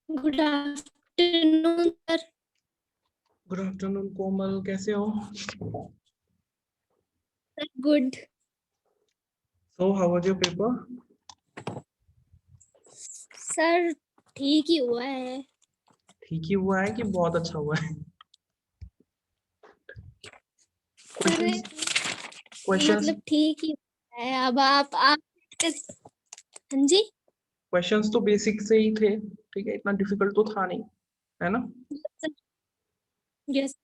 Good afternoon sir. Good afternoon Komal, कैसे हो? Good. So how was your paper? Sir ठीक ही हुआ है। ठीक ही हुआ है कि बहुत अच्छा हुआ है? सर क्वेश्चंस मतलब ठीक ही हुआ है। अब आप हाँ जी। क्वेश्चंस तो बेसिक से ही थे, ठीक है, इतना डिफिकल्ट तो था नहीं, है ना? यस।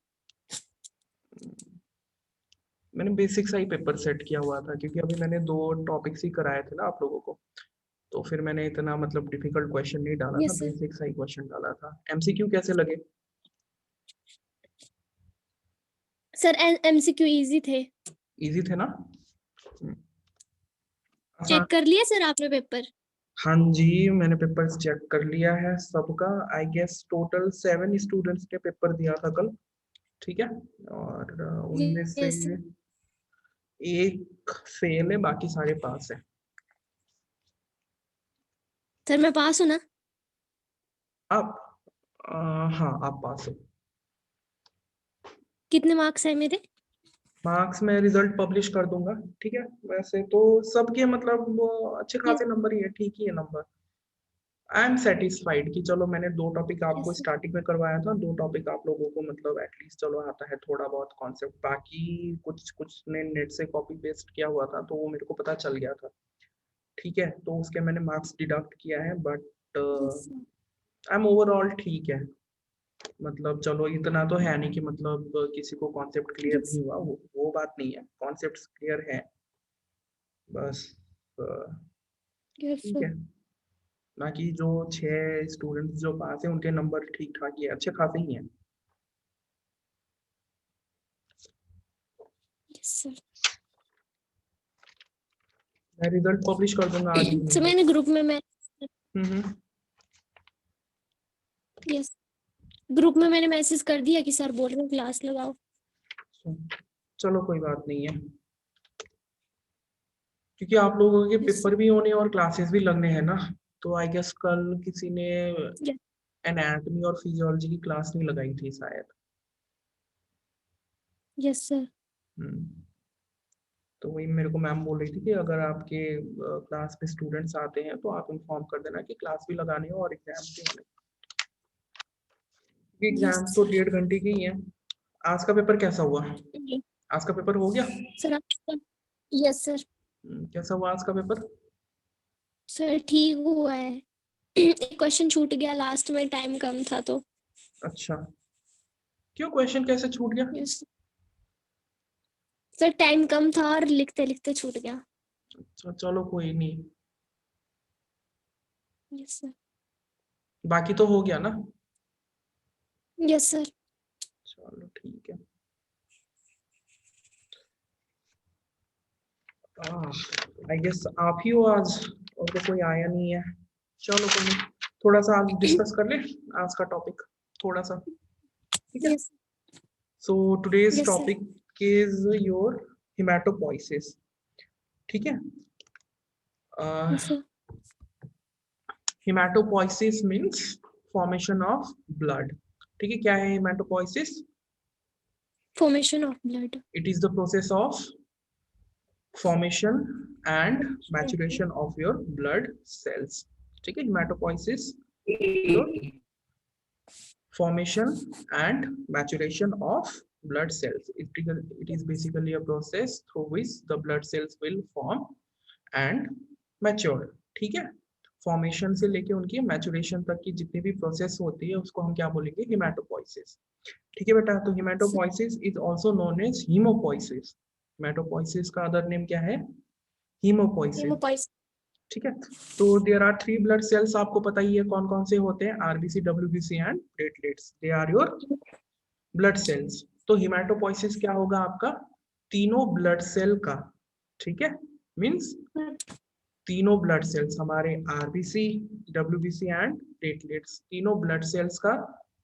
मैंने बेसिक सा ही पेपर सेट किया हुआ था क्योंकि अभी मैंने 2 टॉपिक्स ही कराए थे ना आप लोगों को, तो फिर मैंने इतना मतलब डिफिकल्ट क्वेश्चन नहीं डाला था, यस सर। बेसिक सा ही क्वेश्चन डाला था। एमसीक्यू कैसे लगे? सर एमसीक्यू इजी थे। इजी थे ना? चेक कर लिया सर आपने पेपर? हाँ जी, मैंने पेपर्स चेक कर लिया है सबका। आई गेस टोटल 7 स्टूडेंट्स ने पेपर दिया था कल, ठीक है, और उनमें से यस सर। एक फेल है, बाकी सारे पास है। सर मैं पास हूँ ना? आप हाँ, आप पास हो। कितने मार्क्स है मेरे? मार्क्स में रिजल्ट पब्लिश कर दूंगा, ठीक है। वैसे तो सबके मतलब वो अच्छे खासे नंबर ही है, ठीक ही है नंबर। आई एम सेटिस्फाइड कि चलो मैंने 2 टॉपिक आपको यस स्टार्टिंग में करवाया था, 2 टॉपिक आप लोगों को मतलब एटलीस्ट चलो आता है थोड़ा बहुत कॉन्सेप्ट। बाकी कुछ कुछ ने नेट से कॉपी पेस्ट किया हुआ था तो वो मेरे को पता चल गया था, ठीक है, तो उसके मैंने मार्क्स डिडक्ट किया है, but sir. I am overall ठीक है। मतलब चलो इतना तो है नहीं कि मतलब किसी को कॉन्सेप्ट क्लियर नहीं हुआ, वो बात नहीं है, कॉन्सेप्ट्स क्लियर है बस। यस ठीक सर। है, बाकी जो 6 स्टूडेंट्स जो पास है उनके नंबर ठीक ठाक ही है, अच्छे खासे ही हैं। Yes sir. मैं रिजल्ट पब्लिश कर दूंगा आज इवनिंग सर तक। मैंने ग्रुप में हम्म। यस ग्रुप में मैंने मैसेज कर दिया कि सर बोल रहे हैं क्लास लगाओ। चलो कोई बात नहीं है, क्योंकि आप लोगों के यस पेपर भी होने और क्लासेस भी लगने हैं ना, तो आई गेस कल किसी ने सर। एनाटॉमी और फिजियोलॉजी की क्लास नहीं लगाई थी शायद। Yes sir. हम्म, तो वही मेरे को मैम बोल रही थी कि अगर आपके क्लास में स्टूडेंट्स आते हैं तो आप इन्फॉर्म कर देना कि क्लास भी लगानी हो और एग्जाम भी होने, क्योंकि यस एग्जाम तो सर। 1.5 घंटे के ही है। आज का पेपर कैसा हुआ? आज का पेपर हो गया? सर आपका? Yes sir. कैसा हुआ आज का पेपर? सर ठीक हुआ है। एक क्वेश्चन छूट गया लास्ट में, टाइम कम था तो। अच्छा, क्यों क्वेश्चन कैसे छूट गया? यस सर, टाइम कम था और लिखते लिखते छूट गया। अच्छा चलो कोई नहीं, यस सर। बाकी तो हो गया ना? Yes sir. चलो ठीक है। आई गेस आप ही हो आज, और तो कोई आया नहीं है। चलो कोई नहीं, थोड़ा सा आज डिस्कस कर ले आज का टॉपिक थोड़ा सा, ठीक है। Yes. So today's Yes, sir. Topic is your haematopoiesis, ठीक है। Yes, sir. Haematopoiesis means formation of blood, ठीक है। क्या है haematopoiesis? Formation of blood. It is the process of formation and maturation of your blood cells, ठीक है। hematopoiesis, your formation and maturation of blood cells. It is basically a process through which the blood cells will form and mature, ठीक है। Formation से लेके उनकी maturation तक की जितनी भी प्रोसेस होती है उसको हम क्या बोलेंगे? हिमेटोपोइसिस, ठीक है बेटा। तो haematopoiesis is also known as haemopoiesis. Haematopoiesis का अदर नेम क्या है? Haemopoiesis, Hemopoiesis. ठीक है। तो देयर आर 3 ब्लड सेल्स, आपको पता ही है कौन कौन से होते हैं, RBC, WBC and platelets, they are your blood cells. तो हिमेटोपोइसिस क्या होगा आपका? तीनों ब्लड सेल का, ठीक है, मींस तीनों ब्लड सेल्स हमारे आरबीसी, डब्ल्यूबीसी एंड प्लेटलेट्स, तीनों ब्लड सेल्स का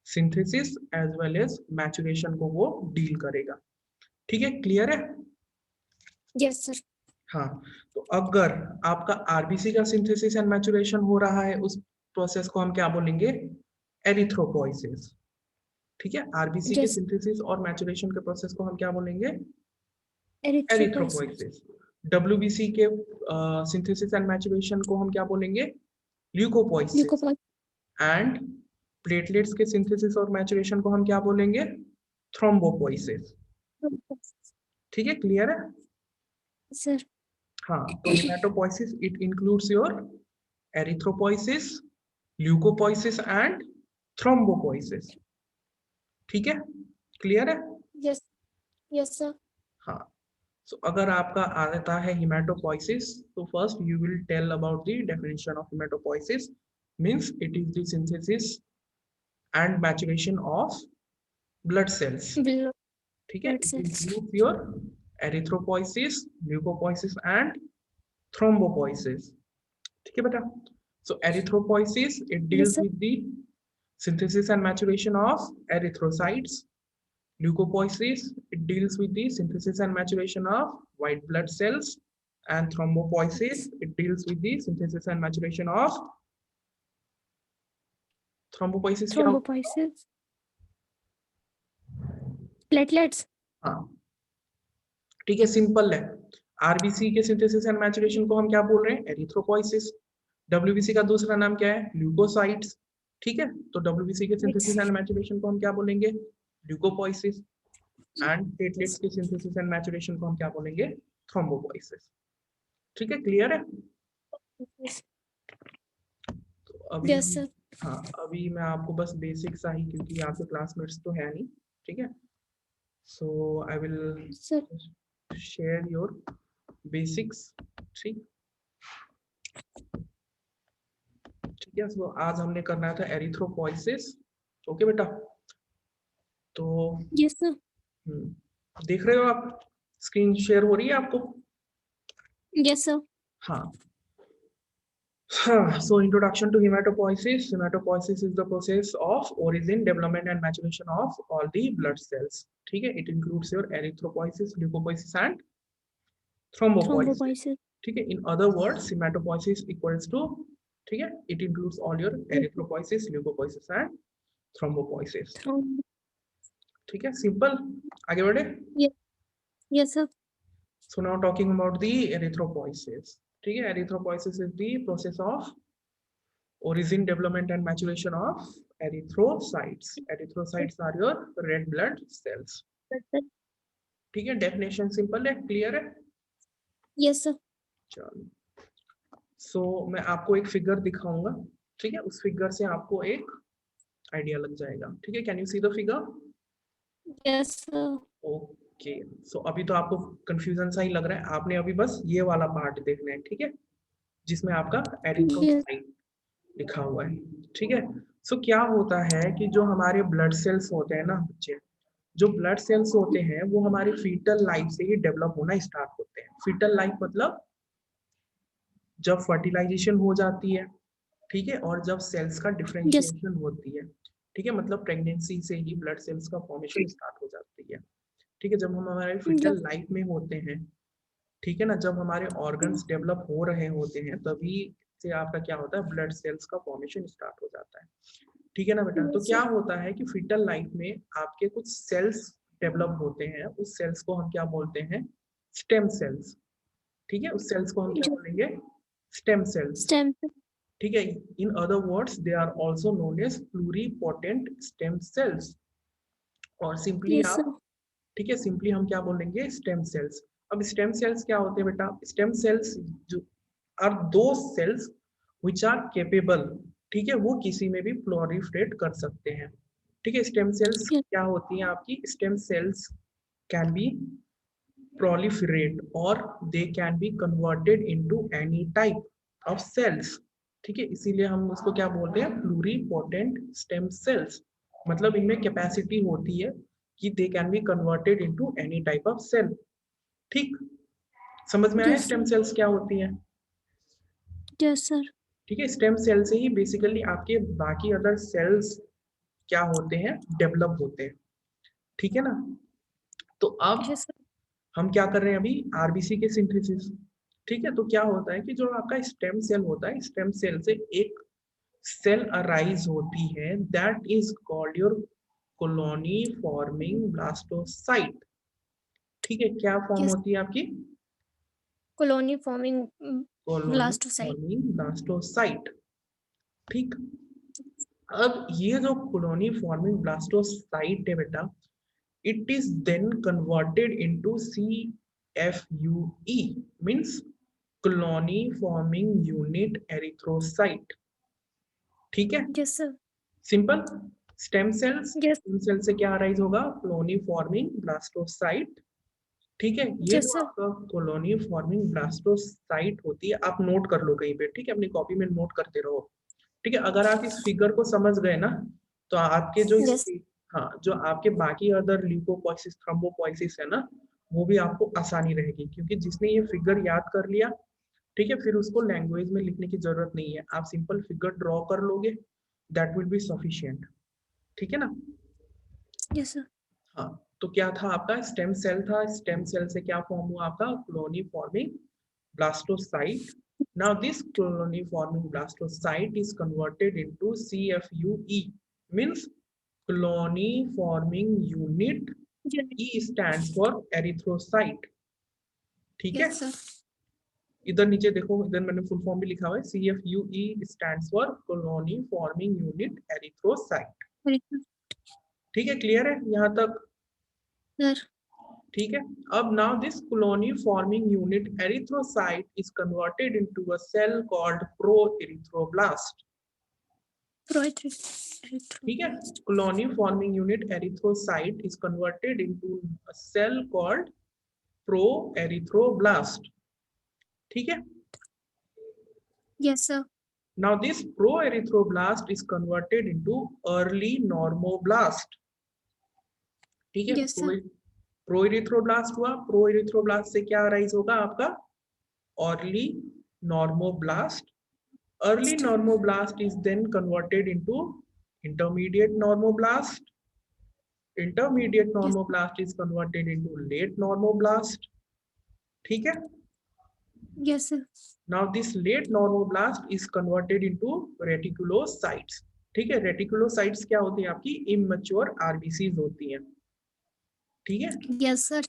synthesis as well as maturation को वो डील करेगा, ठीक है। क्लियर है? Yes, sir. हाँ, तो अगर आपका आरबीसी का सिंथेसिस एंड मैचुरेशन हो रहा है, उस प्रोसेस को हम क्या बोलेंगे? एरिथ्रोपोइसिस, ठीक है। आरबीसी के Yes. सिंथेसिस और मैचुरेशन के प्रोसेस को हम क्या बोलेंगे? Erythropoiesis. एरिथ्रोपोइसिस। डब्ल्यूबीसी के सिंथेसिस एंड मैचुरेशन को हम क्या बोलेंगे? ल्यूकोपोइसिस। Leukopoiesis. एंड प्लेटलेट्स के सिंथेसिस और मैचुरेशन को हम क्या बोलेंगे? थ्रोम्बोपोइसिस, ठीक है। क्लियर है? Sir. हाँ, तो haematopoiesis it includes your erythropoiesis, leucopoiesis and thrombopoiesis, ठीक है। क्लियर है? Yes. Yes, sir. हाँ, सो अगर आपका आता है हिमेटोपोइसिस, तो first you will tell about the definition of haematopoiesis. Means it is the synthesis and maturation of blood cells, Blood ठीक है। It cells. Includes your erythropoiesis, leucopoiesis and thrombopoiesis, ठीक है बेटा। So erythropoiesis, it Yes, deals sir. with the synthesis and maturation of erythrocytes. Leukopoiesis, it deals with the synthesis and maturation of white blood cells. And thrombopoiesis, it deals with the synthesis and maturation of thrombopoiesis क्या होगा? Thrombopoiesis. Platelets. हाँ, ठीक है, simple है। RBC के synthesis and maturation को हम क्या बोल रहे हैं? एरिथ्रोपोइसिस। डब्ल्यूबीसी का दूसरा नाम क्या है? ल्यूकोसाइट्स, ठीक है। तो डब्ल्यूबीसी के सिंथेसिस एंड मैचुरेशन को हम क्या बोलेंगे? ल्यूकोपोइसिस। एंड प्लेटलेट्स के सिंथेसिस एंड मैचुरेशन को हम क्या बोलेंगे? थ्रोम्बोपोइसिस, ठीक है। क्लियर है? Yes. तो अभी Yes, sir. हाँ, अभी मैं आपको बस बेसिक सा ही, क्योंकि आपके क्लासमेट्स तो है नहीं, ठीक है। So I will Sir. Share your basics, ठीक है। सो आज हमने करना था एरिथ्रोपोइसिस, ओके बेटा। तो Yes, sir. देख रहे हो आप? स्क्रीन शेयर हो रही है आपको? Yes, sir. हाँ, so introduction to hematopoiesis. Hematopoiesis is the process of origin, development and maturation of all the blood cells, ठीक है। it includes your erythropoiesis, leukopoiesis and thrombopoiesis, Thrombopoiesis. ठीक है। in other words, hematopoiesis equals to, ठीक है, it includes all your erythropoiesis, leukopoiesis and thrombopoiesis, ठीक है। Simple, आगे बढ़े। Yes. Yes, sir. So now talking about the erythropoiesis, ठीक है। erythropoiesis is the process of origin, development and maturation of erythrocytes. Erythrocytes are your red blood cells, ठीक है। Definition simple है, clear है? Yes, sir. चलो, सो मैं आपको एक फिगर दिखाऊंगा, ठीक है। उस फिगर से आपको एक आइडिया लग जाएगा, ठीक है। Can you see the figure? Yes, sir. Okay, so अभी तो आपको कंफ्यूजन सा ही लग रहा है, आपने अभी बस ये वाला पार्ट देखना है, ठीक है, जिसमें आपका एरिथ्रोसाइट लिखा हुआ है, ठीक है। सो क्या होता है कि जो हमारे ब्लड सेल्स होते हैं ना बच्चे, जो ब्लड सेल्स होते हैं वो हमारे फीटल लाइफ से ही डेवलप होना स्टार्ट होते हैं, फीटल लाइफ मतलब जब फर्टिलाइजेशन हो जाती है, ठीक है, और जब सेल्स का Yes. डिफरेंशिएशन होती है, ठीक है, मतलब प्रेगनेंसी से ही ब्लड सेल्स का फॉर्मेशन स्टार्ट हो जाती है, ठीक है, जब हम हमारे फीटल Yes. लाइफ में होते हैं, ठीक है ना, जब हमारे ऑर्गन्स डेवलप हो रहे होते हैं, तभी से आपका क्या होता है, ब्लड सेल्स का फॉर्मेशन स्टार्ट हो जाता है, ठीक है ना बेटा। तो Yes, क्या sir. होता है कि फीटल लाइफ में आपके कुछ सेल्स डेवलप होते हैं, उस सेल्स को हम क्या बोलते हैं, स्टेम सेल्स, ठीक है, उस सेल्स को हम क्या Yes. बोलेंगे, स्टेम सेल्स, Stem. ठीक है। In other words they are also known as pluripotent stem cells, और सिंपली Yes, sir. आप, ठीक है, सिंपली हम क्या बोलेंगे, स्टेम सेल्स। अब स्टेम सेल्स क्या होते हैं बेटा, स्टेम सेल्स जो आर दो सेल्स व्हिच आर केपेबल, ठीक है, वो किसी में भी प्लोरिफरेट कर सकते हैं, ठीक है। Stem cells Yes. क्या होती हैं आपकी, stem cells can be proliferate or they can be converted into any type of cells, ठीक है, इसीलिए हम उसको क्या बोलते हैं, प्लूरीपोटेंट स्टेम सेल्स, मतलब इनमें कैपेसिटी होती है कि they can be converted into any type of cell, ठीक, समझ में आया Yes, स्टेम sir. सेल्स क्या होती है, Yes, sir. ठीक है। स्टेम सेल से ही बेसिकली आपके बाकी अदर सेल्स क्या होते हैं, डेवलप होते हैं, ठीक है ना। तो अब Yes, sir. हम क्या कर रहे हैं अभी, आरबीसी के सिंथेसिस, ठीक है। तो क्या होता है कि जो आपका स्टेम सेल होता है, स्टेम सेल से एक सेल अराइज होती है, that is called your colony forming blastocyte, ठीक है। क्या फॉर्म Yes. होती है आपकी, Colony forming colony blastocyte. Forming blastocyte, ठीक। अब ये जो कॉलोनी फॉर्मिंग ब्लास्टोसाइट है बेटा, it is then converted into CFUE, means colony forming unit erythrocyte, ठीक है, Yes, sir. Simple. Stem cells, Yes. Stem cell से क्या अराइज होगा, कॉलोनी फॉर्मिंग ब्लास्टोसाइट, ठीक है। ये Yes, जो sir. आपका कॉलोनी फॉर्मिंग ब्लास्टोसाइट होती है, आप नोट कर लो कहीं पे, ठीक है, अपनी कॉपी में नोट करते रहो, ठीक है। अगर आप इस फिगर को समझ गए ना, तो आपके जो इस, Yes. हाँ, जो आपके बाकी अदर ल्यूकोपोइसिस थ्रोम्बोपोइसिस है ना, वो भी आपको आसानी रहेगी, क्योंकि जिसने ये फिगर याद कर लिया, ठीक है, फिर उसको लैंग्वेज में लिखने की जरूरत नहीं है, आप सिंपल फिगर ड्रॉ कर लोगे, दैट विल बी सफिशिएंट, ठीक है ना। Yes, sir. हाँ, तो क्या था आपका, स्टेम सेल था, स्टेम सेल से क्या फॉर्म हुआ आपका, colony forming blastocyte. Now this colony forming blastocyte is converted into CFUE, means colony forming unit. Yes, E stands for erythrocyte, ठीक है। yes, sir. इधर नीचे देखो, इधर मैंने फुल फॉर्म भी लिखा हुआ है, CFUE stands for colony forming unit erythrocyte, Very good. ठीक है, क्लियर है यहाँ तक, Sir. ठीक है। अब now this colony forming unit erythrocyte is converted into a cell called proerythroblast, ठीक है। colony forming unit erythrocyte is converted into a cell called proerythroblast, ठीक है। Yes, sir. now this proerythroblast is converted into early normoblast, ठीक है। Yes, sir. प्रोइरिथ्रोब्लास्ट हुआ, प्रोइरिथ्रोब्लास्ट से क्या rise होगा आपका, early normoblast, early normoblast is then converted into intermediate normoblast, intermediate Yes. normoblast is converted into late normoblast, ठीक है। Yes, sir. now this late normoblast is converted into reticulocytes, ठीक है। Reticulocytes क्या होती है आपकी, इमेच्योर आरबीसीज होती हैं, ठीक है। Yes, sir.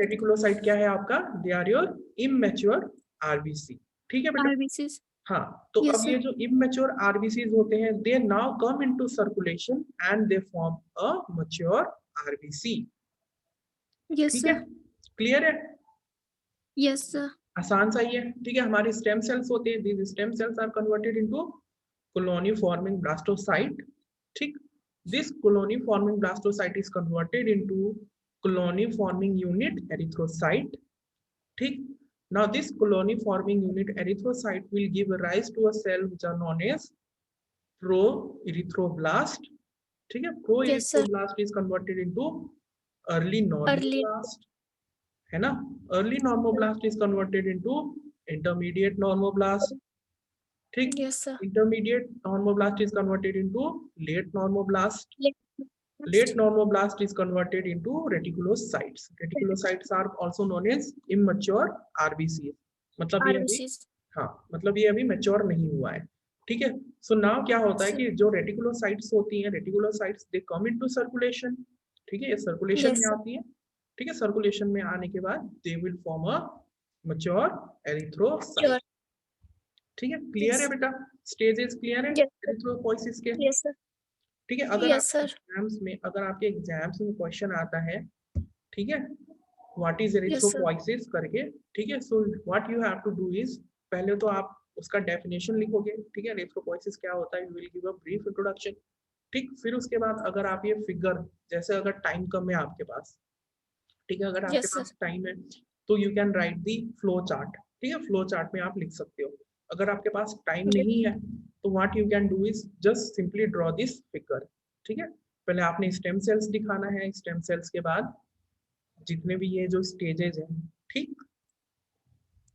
रेटिकुलोसाइट क्या है आपका, they are your immature RBC, ठीक है बेटा। RBCs. हाँ, तो Yes, अब sir. ये जो इमेच्योर आरबीसीज होते हैं, they now come into circulation and they form a mature RBC, Yes, ठीक है, sir. क्लियर है, Yes, sir. आसान सा ही है, ठीक है। हमारे स्टेम सेल्स होते हैं, these stem cells are converted into colony forming blastocyte, ठीक। This colony forming blastocyte is converted into colony forming unit erythrocyte, ठीक। now this colony forming unit erythrocyte will give rise to a cell which are known as proerythroblast, ठीक है। Yes, sir. proerythroblast is converted into early Early. normoblast, है ना। Early normoblast is converted into intermediate normoblast, ठीक। Yes, sir. Intermediate normoblast is converted into late normoblast, Late late normoblast is converted into reticulocytes. Reticulocytes are also known as immature RBCs, मतलब ये अभी, RBCs. हाँ मतलब ये अभी mature नहीं हुआ है, ठीक है। सो नाउ क्या होता है कि जो रेटिकुलोसाइट्स होती हैं, रेटिकुलोसाइट्स दे कम इनटू सर्कुलेशन, ठीक है, ये सर्कुलेशन Yes, में sir. आती है, ठीक है। सर्कुलेशन में आने के बाद they will form a mature erythrocyte, Sure. ठीक है। क्लियर है Yes. बेटा, स्टेजेस क्लियर है Yes, sir. एरिथ्रोपोइसिस के, Yes, sir. ठीक है। Yes, sir. अगर आपके एग्जाम्स में क्वेश्चन आता है, ठीक है, what is Yes, sir. Erythropoiesis करके, ठीक है। So what you have to do is, पहले तो आप उसका डेफिनेशन लिखोगे, ठीक है, एरिथ्रोपोइसिस क्या होता है, you will give a brief introduction, ठीक। फिर उसके बाद अगर आप ये फिगर, जैसे अगर टाइम कम है आपके पास, ठीक है, अगर आपके Yes, sir. पास टाइम है तो you can write the flow chart, ठीक है, फ्लो चार्ट में आप लिख सकते हो। अगर आपके पास टाइम Yes. नहीं है तो what you can do is just simply draw this figure, ठीक है। पहले आपने स्टेम सेल्स दिखाना है, स्टेम सेल्स के बाद जितने भी ये जो स्टेजेस हैं, ठीक,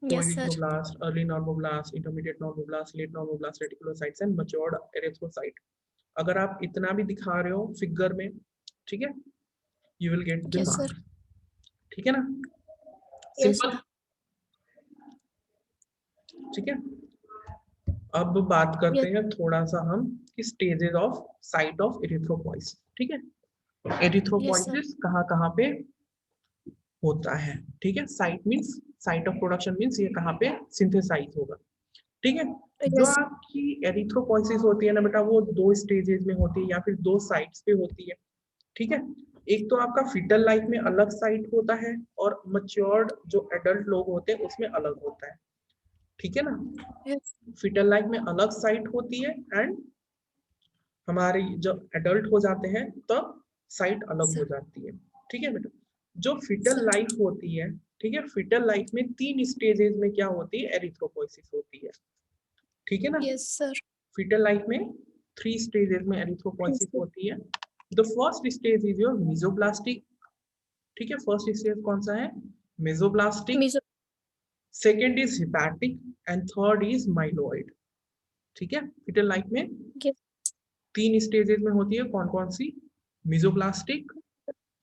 तो Yes, sir. Erythroblast, early normoblast, intermediate normoblast, late normoblast, reticulocytes and matured erythrocyte, अगर आप इतना भी दिखा रहे हो फिगर में, ठीक है, you will get the Yes, sir. Marks, ठीक है ना, Yes, सिंपल, sir. ठीक है। अब बात करते Yes. हैं थोड़ा सा हम stages of site of erythropoiesis, ठीक है। Yes, sir. एरिथ्रोपोइसिस कहाँ पे होता है, ठीक है। Site means, site of production means ये कहाँ पे सिंथेसाइज होगा, ठीक है। जो Yes. आपकी एरिथ्रोपोइसिस होती है ना बेटा, वो दो स्टेजेस में होती है या फिर दो साइट्स पे होती है, ठीक है। एक तो आपका फीटल लाइफ में अलग साइट होता है और मैच्योर्ड जो एडल्ट लोग होते हैं उसमें अलग होता है, ठीक है ना। Yes. फीटल लाइफ में अलग साइट होती है एंड हमारी जब एडल्ट हो जाते हैं तब साइट अलग हो Sir. जाती है, ठीक है बेटा। जो फीटल Sir. लाइफ होती है, ठीक है, फीटल लाइफ में 3 स्टेजेस में क्या होती है, एरिथ्रोपोइसिस होती है, ठीक है ना। Yes, sir. फीटल लाइफ में 3 स्टेजेस में Yes, एरिथ्रोपोइसिस sir. होती है। The first stage is your mesoblastic, ठीक है, फर्स्ट स्टेज कौन सा है, mesoblastic, Meso. Second is hepatic and third is myeloid, ठीक है। फीटल लाइफ में Yes. 3 स्टेजेस में होती है, कौन कौन सी, मीजोब्लास्टिक,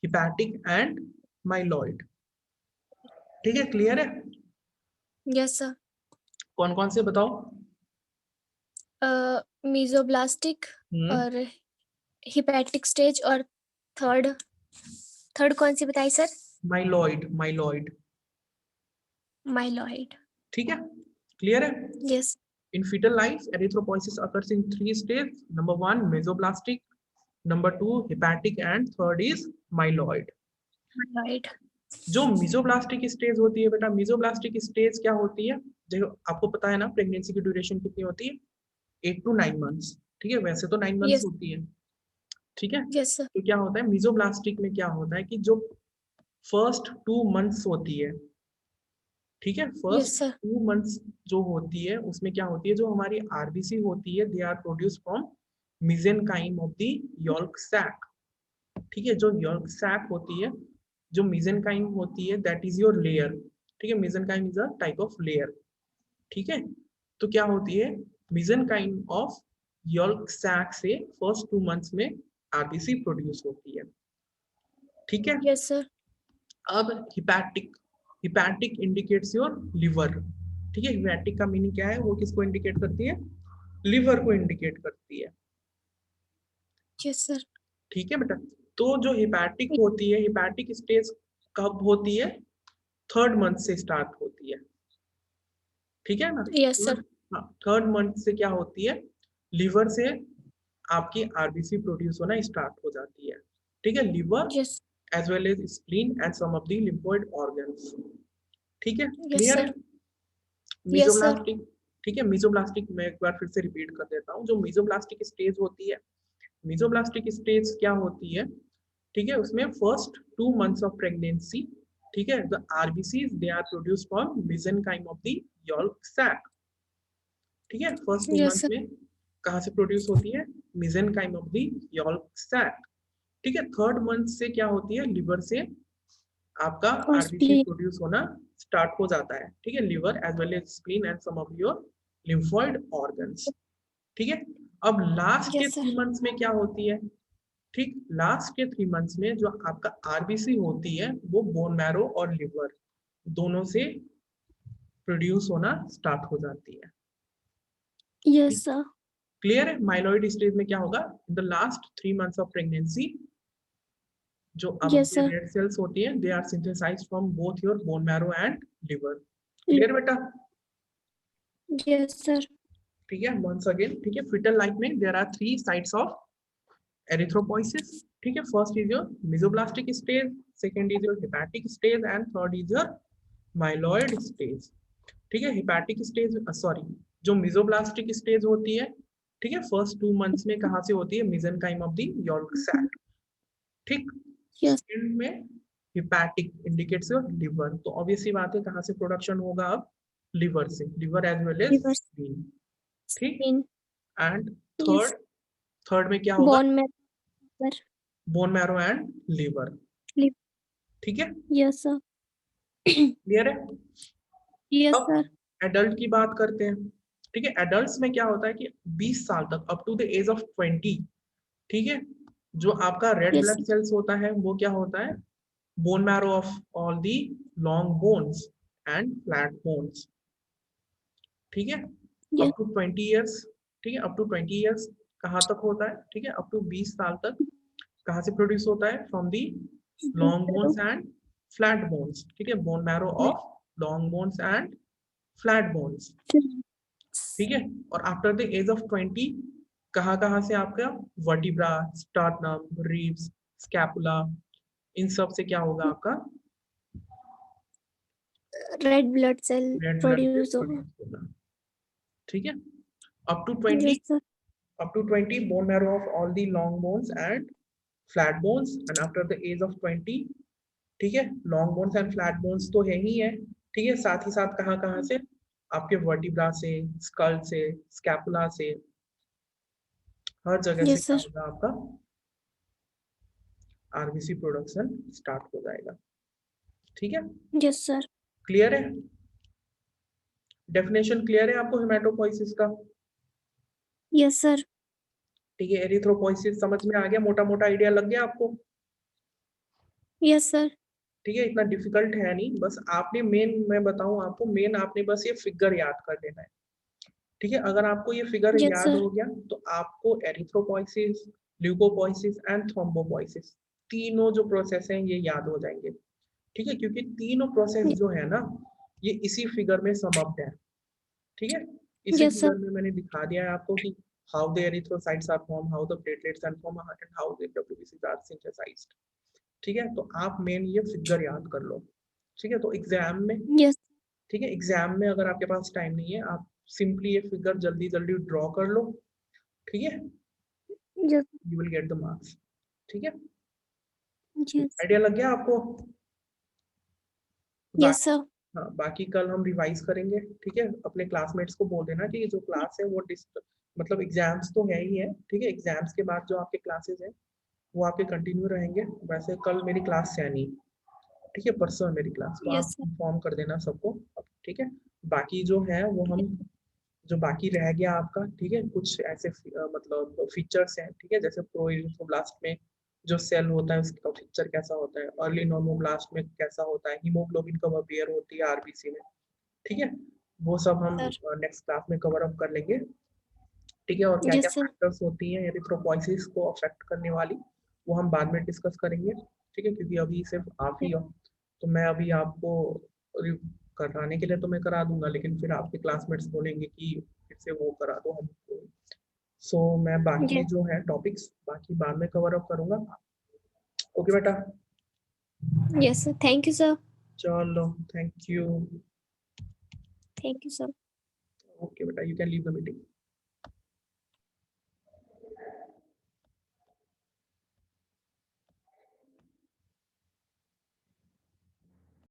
हिपैटिक एंड माइलॉइड, ठीक है। क्लियर है, Yes, sir. कौन कौन से बताओ। Mesoblastic और hepatic stage और थर्ड थर्ड कौन सी बताई सर? Myeloid, myeloid, myeloid. ठीक है। क्लियर है। Yes. In fetal life, erythropoiesis occurs in 3 stages. Number 1, mesoblastic. Number 2, hepatic, and third is myeloid. Myeloid. जो मीजोब्लास्टिक स्टेज होती है बेटा, मीजोब्लास्टिक स्टेज क्या होती है, देखो आपको पता है ना प्रेगनेंसी की ड्यूरेशन कितनी होती है, 8 to 9 मंथ्स, ठीक है, वैसे तो 9 मंथ्स Yes. होती है, ठीक है। Yes, sir. तो क्या होता है मीजोब्लास्टिक में, क्या होता है कि जो फर्स्ट 2 मंथ्स होती है, ठीक है, फर्स्ट Yes, sir. 2 मंथ्स जो होती है उसमें क्या होती है, जो हमारी आरबीसी होती है, they are produce from mesenchyme of the yolk sac, ठीक है। जो यॉल्क सैक होती है, जो मेसेनकाइम होती है, दैट इज योर लेयर, ठीक है। Mesenchyme is a type of layer, ठीक है। तो क्या होती है, मेसेनकाइम ऑफ यॉल्क सैक से फर्स्ट 2 मंथ्स में आरबीसी प्रोड्यूस होती है, ठीक है। Yes, sir. अब hepatic, hepatic indicates your liver, ठीक है। हिपैटिक का मीनिंग क्या है, वो किसको इंडिकेट करती है, लिवर को इंडिकेट करती है, Yes, sir. ठीक है बेटा। तो जो हिपैटिक होती है, हिपैटिक स्टेज कब होती है, 3rd मंथ से स्टार्ट होती है, ठीक है ना। Yes, sir. हाँ, 3rd मंथ से क्या होती है, लिवर से आपकी आरबीसी प्रोड्यूस होना स्टार्ट हो जाती है, ठीक है। Liver Yes. As well as spleen and some of the lymphoid organs, ठीक है। Yes, clear sir. है। Yes, sir. मीजोब्लास्टिक, ठीक है, मीजोब्लास्टिक मैं एक बार फिर से रिपीट कर देता हूँ, जो मीजोब्लास्टिक स्टेज होती है, मीजोब्लास्टिक स्टेज क्या होती है, ठीक है, उसमें फर्स्ट 2 मंथ्स ऑफ प्रेगनेंसी, ठीक है, the RBCs they are produced from mesenchyme of the yolk sac, ठीक है। First 2 Yes, months sir. में कहाँ से प्रोड्यूस होती है, mesenchyme of the yolk sac, ठीक है। 3rd मंथ से क्या होती है, लिवर से आपका और आरबीसी spleen. प्रोड्यूस होना स्टार्ट हो जाता है, ठीक है, liver as well as spleen and some of your lymphoid organs, ठीक है। अब लास्ट के Yes, sir. 3 मंथ्स में क्या होती है, ठीक, लास्ट के 3 मंथ्स में जो आपका आरबीसी होती है वो बोन मैरो और लिवर दोनों से प्रोड्यूस होना स्टार्ट हो जाती है। Yes, sir. क्लियर है? माइलॉइड स्टेज में क्या होगा, the last 3 months of pregnancy जो Yes, आपके sir. रेड सेल्स होती है they are synthesized from both your bone marrow and liver. Clear बेटा? Yes, sir. ठीक है, वंस अगेन, ठीक है, फिटल लाइफ में there are 3 sites of erythropoiesis, ठीक है। First is your mesoblastic stage, second is your hepatic stage and third is your myeloid stage, ठीक है। हेपेटिक स्टेज, सॉरी, जो मेसोब्लास्टिक स्टेज होती है, ठीक है, फर्स्ट 2 मंथ्स में कहां से होती है, mesenchyme of the yolk sac, ठीक। Yes. सेकंड में हेपेटिक इंडिकेट्स योर लिवर, तो ऑब्वियसली बात है कहां से प्रोडक्शन होगा, अब लिवर से, liver as well as Liver, spleen, ठीक। spleen. And Yes. थर्ड में क्या होगा, Bone marrow. Bone marrow and liver, Liver. ठीक है, Yes, sir. क्लियर है? Yes, अब sir. एडल्ट की बात करते हैं, ठीक है। एडल्ट्स में क्या होता है कि 20 साल तक, up to the age of 20, ठीक है, जो आपका red Yes, blood sir. Cells होता है वो क्या होता है, bone marrow of all the long bones and flat bones, ठीक है, Yes. अप टू 20 ईयर्स, ठीक है, अप टू 20 ईयर्स कहाँ तक होता है, ठीक है, अप टू 20 साल तक कहाँ से प्रोड्यूस होता है, from the long bones and flat bones, ठीक है, bone marrow of long bones and flat bones, ठीक है। और आफ्टर द एज ऑफ 20 कहाँ कहाँ से आपका वर्टिब्रा, स्टार्टनम, रिब्स, स्कैपुला, इन सब से क्या होगा आपका Red blood cell red blood cell produce होगा. प्रोड्यूस होगा, ठीक है। Up to 20, Yes, sir. up to 20 bone marrow of all the long bones and flat bones, and after the age of 20, ठीक है, long bones and flat bones तो है ही है, ठीक है, साथ ही साथ कहाँ कहाँ से, आपके वर्टिब्रा से, स्कल से, स्कैपुला से, हर जगह से Yes, क्या sir. होगा आपका आरबीसी प्रोडक्शन स्टार्ट हो जाएगा, ठीक है। Yes, sir. क्लियर है? डेफिनेशन क्लियर है आपको हेमेटोपोइसिस का? Yes, sir. ठीक है, एरिथ्रोपोइसिस समझ में आ गया, मोटा मोटा आइडिया लग गया आपको? Yes, sir. ठीक है, इतना डिफिकल्ट है नहीं, बस आपने मेन, मैं बताऊं आपको, मेन आपने बस ये फिगर याद कर लेना है, ठीक है। अगर आपको ये फिगर Yes, याद sir. हो गया तो आपको एरिथ्रोपोइसिस, ल्यूकोपोइसिस एंड थ्रोम्बोपोइसिस तीनों जो प्रोसेस हैं ये याद हो जाएंगे, ठीक है, क्योंकि तीनों प्रोसेस जो है ना ये इसी फिगर में समअप्ड है, ठीक है। इसी Yes, sir. फिगर में मैंने दिखा दिया है आपको कि how the erythrocytes are form, how the platelets are form and how the डब्ल्यूबीसीज आर सिंथेसाइज्ड, ठीक है। तो आप मेन ये फिगर याद कर लो, ठीक है। तो एग्जाम में, Yes. ठीक है, एग्जाम में अगर आपके पास टाइम नहीं है आप सिंपली ये फिगर जल्दी जल्दी ड्रॉ कर लो, ठीक है, Yes. You will get the marks, ठीक है। Yes. आइडिया लग गया आपको? Yes, sir. हाँ, बाकी कल हम रिवाइज करेंगे, ठीक है। अपने क्लासमेट्स को बोल देना कि ये जो क्लास है वो मतलब एग्जाम्स तो है ही है, ठीक है, एग्जाम्स के बाद जो आपके क्लासेस हैं वो आपके कंटिन्यू रहेंगे। वैसे कल मेरी क्लास है नहीं, ठीक है, परसों है मेरी क्लास, तो आप Yes, sir. इन्फॉर्म कर देना सबको, ठीक है। बाकी जो है वो हम, जो बाकी रह गया आपका, ठीक है, कुछ ऐसे मतलब फीचर्स हैं, ठीक है, जैसे प्रोइन्फ्लोब्लास्ट में जो सेल होता है उसका फीचर कैसा होता है, अर्ली नॉर्मोब्लास्ट में कैसा होता है, हीमोग्लोबिन कब अपीयर होती है आरबीसी में, ठीक है, वो सब हम Sir. नेक्स्ट क्लास में कवर अप कर लेंगे, ठीक है। और क्या क्या Yes, sir. फैक्टर्स होती हैं एरिथ्रोपोइसिस को अफेक्ट करने वाली वो हम बाद में डिस्कस करेंगे, ठीक है, क्योंकि अभी सिर्फ आप ही हो, तो मैं अभी आपको कराने के लिए तो मैं करा दूंगा, लेकिन फिर आपके क्लासमेट्स बोलेंगे कि फिर से वो करा दो हमको, सो मैं बाकी Yes. जो है टॉपिक्स बाकी बाद में कवर अप करूंगा, ओके बेटा? Yes, sir. Thank you, sir. चलो, thank you, Thank you, sir. Okay बेटा, you can leave the meeting.